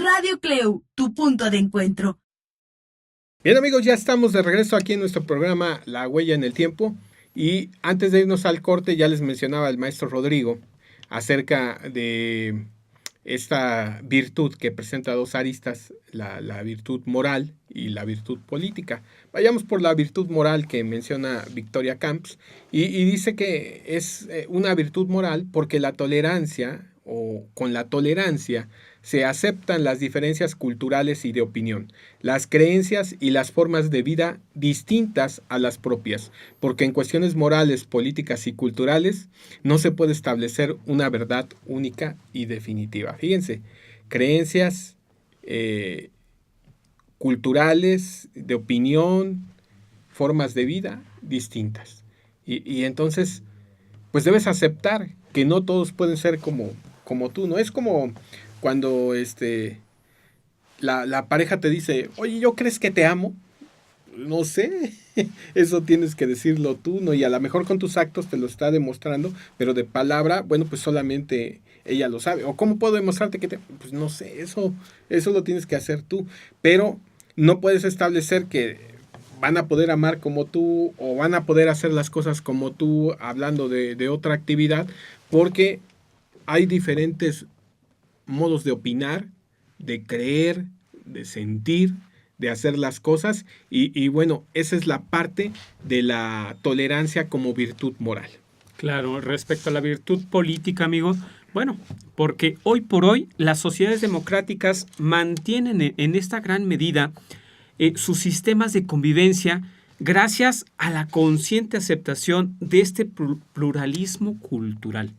Radio Cleu, tu punto de encuentro. Bien amigos, ya estamos de regreso aquí en nuestro programa La Huella en el Tiempo, y antes de irnos al corte ya les mencionaba el maestro Rodrigo acerca de esta virtud que presenta dos aristas, la virtud moral y la virtud política. Vayamos por la virtud moral que menciona Victoria Camps, y dice que es una virtud moral porque la tolerancia, o con la tolerancia, se aceptan las diferencias culturales y de opinión, las creencias y las formas de vida distintas a las propias, porque en cuestiones morales, políticas y culturales no se puede establecer una verdad única y definitiva. Fíjense, creencias culturales, de opinión, formas de vida distintas. Y entonces, pues debes aceptar que no todos pueden ser como tú, ¿no? Es como cuando la pareja te dice, oye, ¿yo crees que te amo? No sé, eso tienes que decirlo tú, ¿no? Y a lo mejor con tus actos te lo está demostrando, pero de palabra, bueno, pues solamente ella lo sabe. ¿O cómo puedo demostrarte que te...? Pues no sé, eso lo tienes que hacer tú. Pero no puedes establecer que van a poder amar como tú o van a poder hacer las cosas como tú, hablando de otra actividad, porque hay diferentes modos de opinar, de creer, de sentir, de hacer las cosas, y bueno, esa es la parte de la tolerancia como virtud moral. Claro, respecto a la virtud política, amigo, bueno, porque hoy por hoy las sociedades democráticas mantienen en esta gran medida sus sistemas de convivencia gracias a la consciente aceptación de este pluralismo cultural.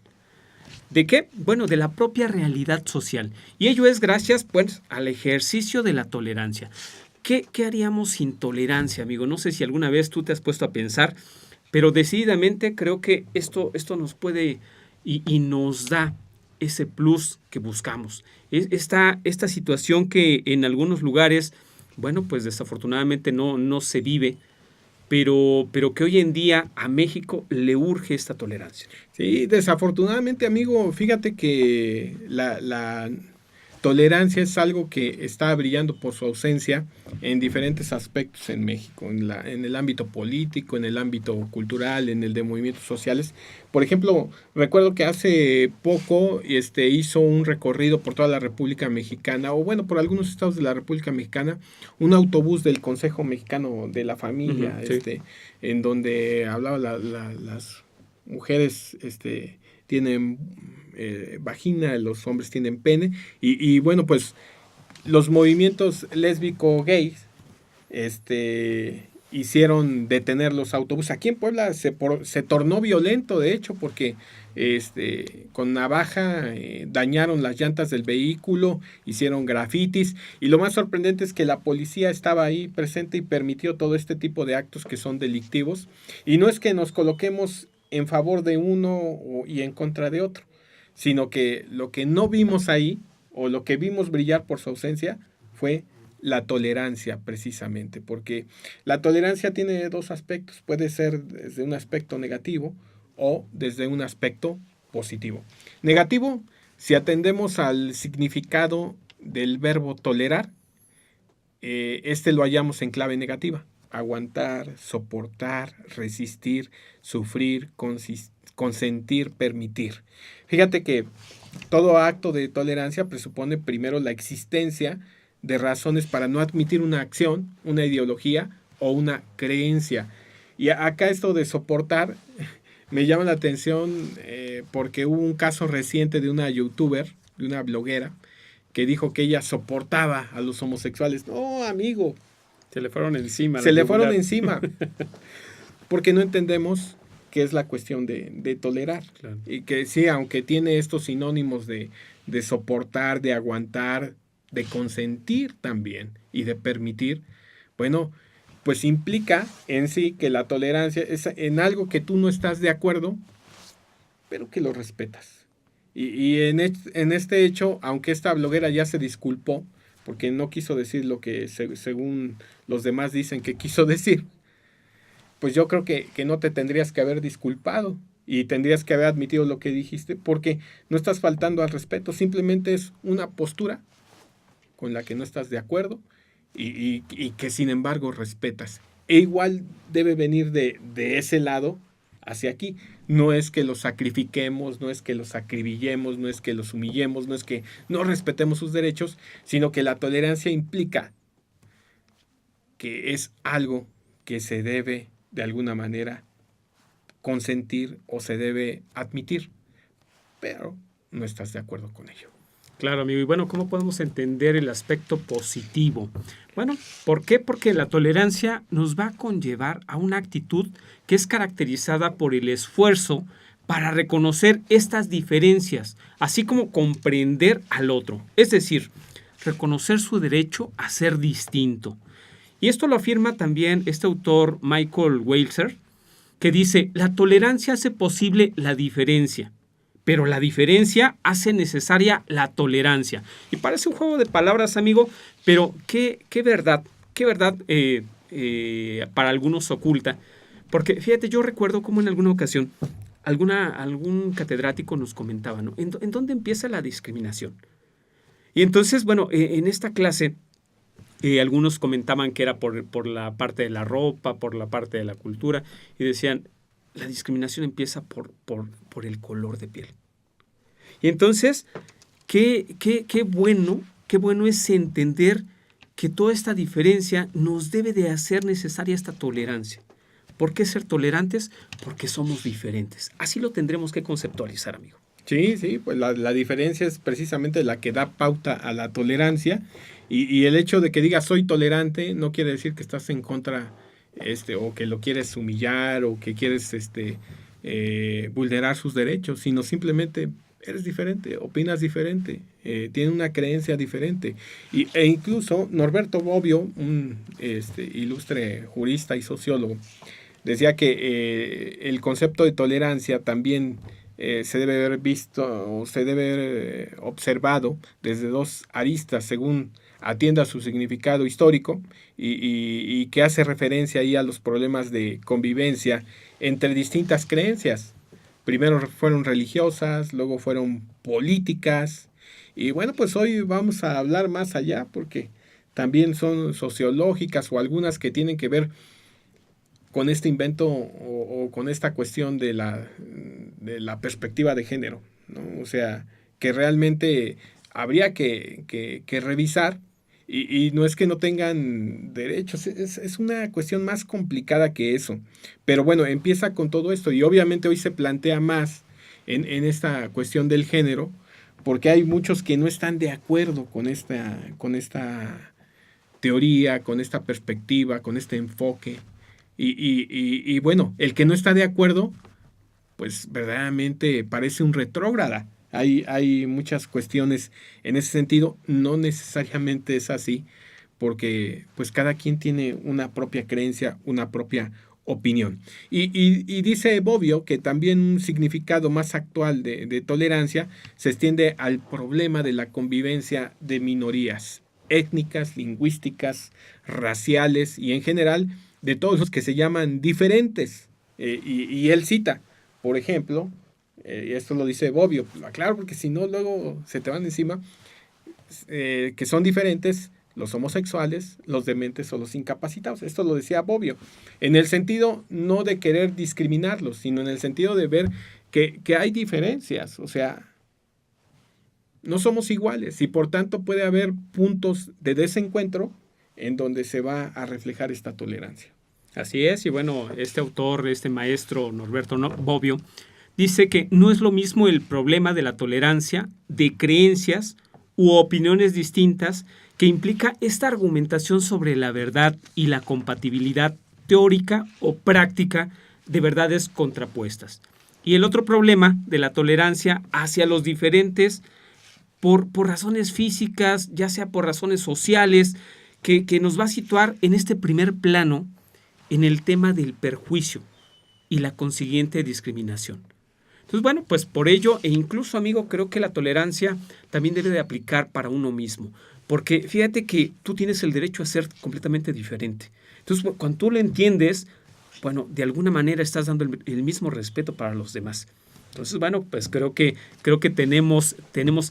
¿De qué? Bueno, de la propia realidad social. Y ello es gracias, pues, al ejercicio de la tolerancia. ¿Qué haríamos sin tolerancia, amigo? No sé si alguna vez tú te has puesto a pensar, pero decididamente creo que esto nos puede y nos da ese plus que buscamos. Esta situación que en algunos lugares, bueno, pues desafortunadamente no se vive, pero que hoy en día a México le urge esta tolerancia. Sí, desafortunadamente, amigo, fíjate que la tolerancia es algo que está brillando por su ausencia en diferentes aspectos en México, en el ámbito político, en el ámbito cultural, en el de movimientos sociales. Por ejemplo, recuerdo que hace poco hizo un recorrido por toda la República Mexicana, o bueno, por algunos estados de la República Mexicana, un autobús del Consejo Mexicano de la Familia, sí, en donde hablaba las mujeres tienen vagina, los hombres tienen pene, y bueno, pues los movimientos lésbico-gays hicieron detener los autobuses. Aquí en Puebla se tornó violento, de hecho, porque con navaja dañaron las llantas del vehículo, hicieron grafitis, y lo más sorprendente es que la policía estaba ahí presente y permitió todo este tipo de actos que son delictivos. Y no es que nos coloquemos en favor de uno y en contra de otro, sino que lo que no vimos ahí, o lo que vimos brillar por su ausencia, fue la tolerancia, precisamente, porque la tolerancia tiene dos aspectos. Puede ser desde un aspecto negativo o desde un aspecto positivo. Negativo, si atendemos al significado del verbo tolerar, lo hallamos en clave negativa: aguantar, soportar, resistir, sufrir, consentir, permitir. Fíjate que todo acto de tolerancia presupone primero la existencia de razones para no admitir una acción, una ideología o una creencia. Y acá esto de soportar me llama la atención porque hubo un caso reciente de una youtuber, de una bloguera, que dijo que ella soportaba a los homosexuales. No, amigo. Se le fueron encima. Se le fueron encima. Porque no entendemos qué es la cuestión de tolerar. Claro. Y que sí, aunque tiene estos sinónimos de soportar, de aguantar, de consentir también y de permitir, bueno, pues implica en sí que la tolerancia es en algo que tú no estás de acuerdo, pero que lo respetas. Y en este hecho, aunque esta bloguera ya se disculpó, porque no quiso decir lo que según los demás dicen que quiso decir, pues yo creo que no te tendrías que haber disculpado y tendrías que haber admitido lo que dijiste, porque no estás faltando al respeto, simplemente es una postura con la que no estás de acuerdo y que sin embargo respetas. E igual debe venir de ese lado hacia aquí. No es que los sacrifiquemos, no es que los acribillemos, no es que los humillemos, no es que no respetemos sus derechos, sino que la tolerancia implica que es algo que se debe de alguna manera consentir o se debe admitir, pero no estás de acuerdo con ello. Claro, amigo. Y bueno, ¿cómo podemos entender el aspecto positivo? Bueno, ¿por qué? Porque la tolerancia nos va a conllevar a una actitud que es caracterizada por el esfuerzo para reconocer estas diferencias, así como comprender al otro. Es decir, reconocer su derecho a ser distinto. Y esto lo afirma también este autor Michael Walzer, que dice, la tolerancia hace posible la diferencia, pero la diferencia hace necesaria la tolerancia. Y parece un juego de palabras, amigo, pero qué verdad para algunos oculta. Porque fíjate, yo recuerdo como en alguna ocasión algún catedrático nos comentaba, ¿no? ¿En dónde empieza la discriminación? Y entonces, bueno, en esta clase algunos comentaban que era por la parte de la ropa, por la parte de la cultura, y decían, la discriminación empieza por el color de piel. Y entonces, qué bueno es entender que toda esta diferencia nos debe de hacer necesaria esta tolerancia. ¿Por qué ser tolerantes? Porque somos diferentes. Así lo tendremos que conceptualizar, amigo. Sí, pues la diferencia es precisamente la que da pauta a la tolerancia y el hecho de que digas soy tolerante no quiere decir que estás en contra o que lo quieres humillar o que quieres vulnerar sus derechos, sino simplemente eres diferente, opinas diferente, tienes una creencia diferente. E incluso Norberto Bobbio, un ilustre jurista y sociólogo, decía que el concepto de tolerancia también se debe haber visto o se debe haber observado desde dos aristas según atienda su significado histórico y que hace referencia ahí a los problemas de convivencia entre distintas creencias. Primero fueron religiosas, luego fueron políticas y bueno, pues hoy vamos a hablar más allá porque también son sociológicas o algunas que tienen que ver con este invento o con esta cuestión de la perspectiva de género, ¿no? O sea, que realmente habría que revisar y no es que no tengan derechos, es una cuestión más complicada que eso. Pero bueno, empieza con todo esto y obviamente hoy se plantea más en esta cuestión del género porque hay muchos que no están de acuerdo con esta teoría, con esta perspectiva, con este enfoque. Y bueno, el que no está de acuerdo, pues verdaderamente parece un retrógrada. Hay muchas cuestiones en ese sentido, no necesariamente es así, porque pues cada quien tiene una propia creencia, una propia opinión. Y dice Bobbio que también un significado más actual de tolerancia se extiende al problema de la convivencia de minorías étnicas, lingüísticas, raciales y en general de todos los que se llaman diferentes. Y él cita, por ejemplo, y esto lo dice Bobbio, claro, porque si no luego se te van encima, que son diferentes los homosexuales, los dementes o los incapacitados. Esto lo decía Bobbio, en el sentido no de querer discriminarlos, sino en el sentido de ver que hay diferencias, o sea, no somos iguales y por tanto puede haber puntos de desencuentro en donde se va a reflejar esta tolerancia. Así es, y bueno, este autor, este maestro Norberto Bobbio, dice que no es lo mismo el problema de la tolerancia de creencias u opiniones distintas que implica esta argumentación sobre la verdad y la compatibilidad teórica o práctica de verdades contrapuestas. Y el otro problema de la tolerancia hacia los diferentes por razones físicas, ya sea por razones sociales, que nos va a situar en este primer plano en el tema del perjuicio y la consiguiente discriminación. Entonces, bueno, pues por ello, e incluso, amigo, creo que la tolerancia también debe de aplicar para uno mismo, porque fíjate que tú tienes el derecho a ser completamente diferente. Entonces, cuando tú lo entiendes, bueno, de alguna manera estás dando el mismo respeto para los demás. Entonces, bueno, pues creo que tenemos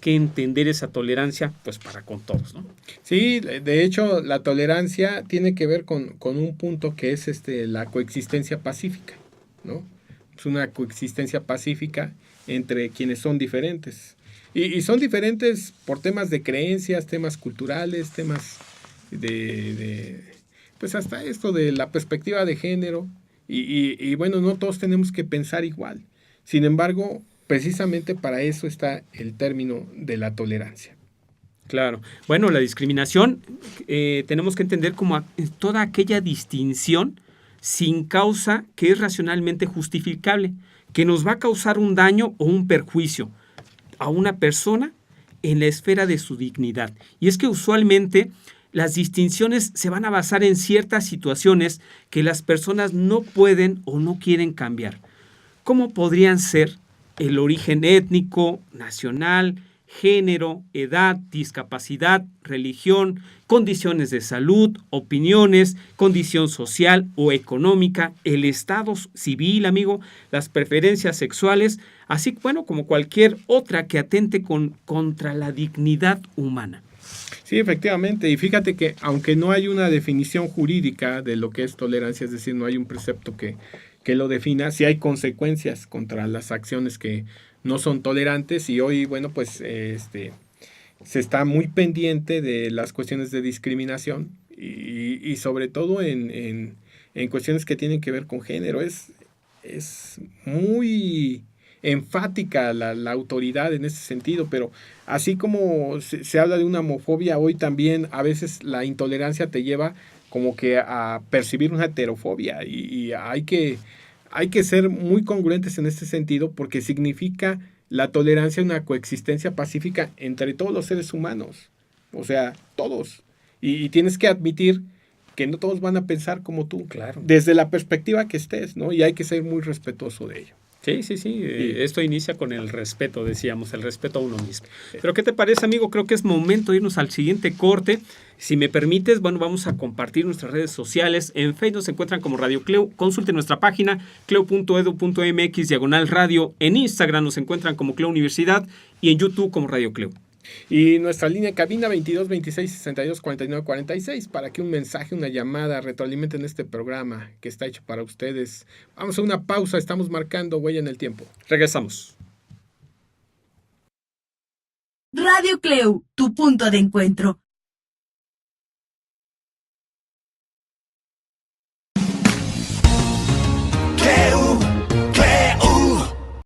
que entender esa tolerancia, pues para con todos, ¿no? Sí, de hecho, la tolerancia tiene que ver con un punto que es la coexistencia pacífica, ¿no? Es una coexistencia pacífica entre quienes son diferentes. Y son diferentes por temas de creencias, temas culturales, temas pues hasta esto de la perspectiva de género. Y bueno, no todos tenemos que pensar igual. Sin embargo, precisamente para eso está el término de la tolerancia. Claro. Bueno, la discriminación tenemos que entender como toda aquella distinción sin causa que es racionalmente justificable, que nos va a causar un daño o un perjuicio a una persona en la esfera de su dignidad. Y es que usualmente las distinciones se van a basar en ciertas situaciones que las personas no pueden o no quieren cambiar. ¿Cómo podrían ser el origen étnico, nacional, género, edad, discapacidad, religión, condiciones de salud, opiniones, condición social o económica, el estado civil, amigo, las preferencias sexuales, así bueno como cualquier otra que atente contra la dignidad humana? Sí, efectivamente. Y fíjate que aunque no hay una definición jurídica de lo que es tolerancia, es decir, no hay un precepto que lo defina, sí hay consecuencias contra las acciones que no son tolerantes, y hoy, bueno, pues se está muy pendiente de las cuestiones de discriminación y sobre todo en cuestiones que tienen que ver con género. Es muy enfática la autoridad en ese sentido, pero así como se habla de una homofobia, hoy también a veces la intolerancia te lleva como que a percibir una heterofobia, y hay que ser muy congruentes en este sentido, porque significa la tolerancia una coexistencia pacífica entre todos los seres humanos, o sea, todos, y tienes que admitir que no todos van a pensar como tú, claro, desde la perspectiva que estés, ¿no? Y hay que ser muy respetuoso de ello. Sí. Esto inicia con el respeto, decíamos, el respeto a uno mismo. Pero ¿qué te parece, amigo? Creo que es momento de irnos al siguiente corte. Si me permites, bueno, vamos a compartir nuestras redes sociales. En Facebook nos encuentran como Radio CLEU. Consulte nuestra página cleu.edu.mx/radio. En Instagram nos encuentran como CLEU Universidad y en YouTube como Radio CLEU. Y nuestra línea de cabina 22 26 62 49 46 para que un mensaje, una llamada retroalimenten este programa que está hecho para ustedes. Vamos a una pausa, estamos marcando huella en el tiempo. Regresamos. Radio CLEU, tu punto de encuentro.